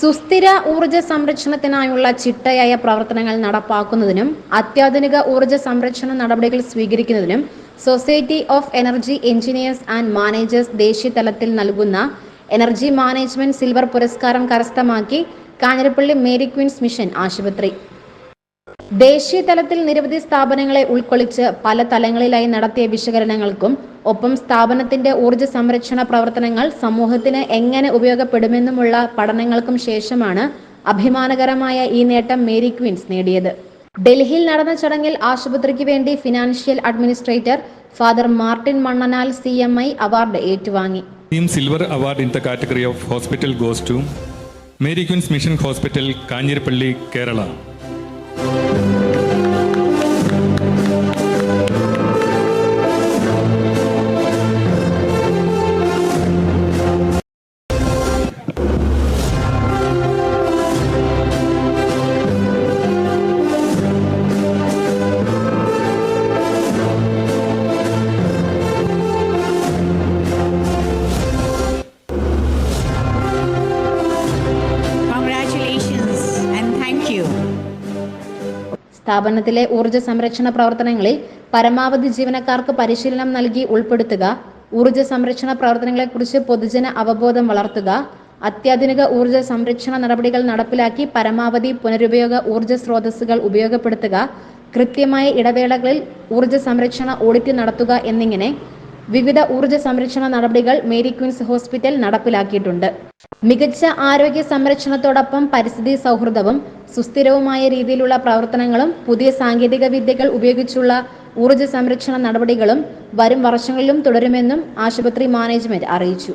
സുസ്ഥിര ഊർജ്ജ സംരക്ഷണത്തിനായുള്ള ചിട്ടയായ പ്രവർത്തനങ്ങൾ നടപ്പാക്കുന്നതിനും അത്യാധുനിക ഊർജ്ജ സംരക്ഷണ നടപടികൾ സ്വീകരിക്കുന്നതിനും society of energy engineers and managers ദേശീയ തലത്തിൽ നൽകുന്ന എനർജി മാനേജ്മെന്റ് സിൽവർ പുരസ്കാരം കരസ്ഥമാക്കി കാഞ്ഞിരപ്പള്ളി മേരി ക്വീൻസ് മിഷൻ ആശുപത്രി. ദേശീയ തലത്തിൽ നിരവധി സ്ഥാപനങ്ങളെ ഉൾക്കൊള്ളിച്ച് പല തലങ്ങളിലായി നടത്തിയ വിശകലനങ്ങൾക്കും ഒപ്പം സ്ഥാപനത്തിന്റെ ഊർജ്ജ സംരക്ഷണ പ്രവർത്തനങ്ങൾ സമൂഹത്തിന് എങ്ങനെ ഉപയോഗപ്പെടുമെന്നുമുള്ള പഠനങ്ങൾക്കും ശേഷമാണ് അഭിമാനകരമായ ഈ നേട്ടം മേരി ക്വീൻസ് നേടിയത്. ഡൽഹിയിൽ നടന്ന ചടങ്ങിൽ ആശുപത്രിക്ക് വേണ്ടി financial administrator father Martin Mannanal CMI award ഏറ്റുവാങ്ങി. Silver award in the category of hospital goes to Mary Queen's Mission Hospital, Kanjirpalli, Kerala. സ്ഥാപനത്തിലെ ഊർജ്ജ സംരക്ഷണ പ്രവർത്തനങ്ങളിൽ പരമാവധി ജീവനക്കാർക്ക് പരിശീലനം നൽകി ഉൾപ്പെടുത്തുക, ഊർജ്ജ സംരക്ഷണ പ്രവർത്തനങ്ങളെക്കുറിച്ച് പൊതുജന അവബോധം വളർത്തുക, അത്യാധുനിക ഊർജ്ജ സംരക്ഷണ നടപടികൾ നടപ്പിലാക്കി പരമാവധി പുനരുപയോഗ ഊർജ്ജ സ്രോതസ്സുകൾ ഉപയോഗപ്പെടുത്തുക, കൃത്യമായ ഇടവേളകളിൽ ഊർജ്ജ സംരക്ഷണ ഓഡിറ്റ് നടത്തുക എന്നിങ്ങനെ വിവിധ ഊർജ്ജ സംരക്ഷണ നടപടികൾ മേരി ക്വീൻസ് ഹോസ്പിറ്റൽ നടപ്പിലാക്കിയിട്ടുണ്ട്. മികച്ച ആരോഗ്യ സംരക്ഷണത്തോടൊപ്പം പരിസ്ഥിതി സൗഹൃദവും സുസ്ഥിരവുമായ രീതിയിലുള്ള പ്രവർത്തനങ്ങളും പുതിയ സാങ്കേതിക വിദ്യകൾ ഉപയോഗിച്ചുള്ള ഊർജ്ജ സംരക്ഷണ നടപടികളും വരും വർഷങ്ങളിലും തുടരുമെന്നും ആശുപത്രി മാനേജ്മെന്റ് അറിയിച്ചു.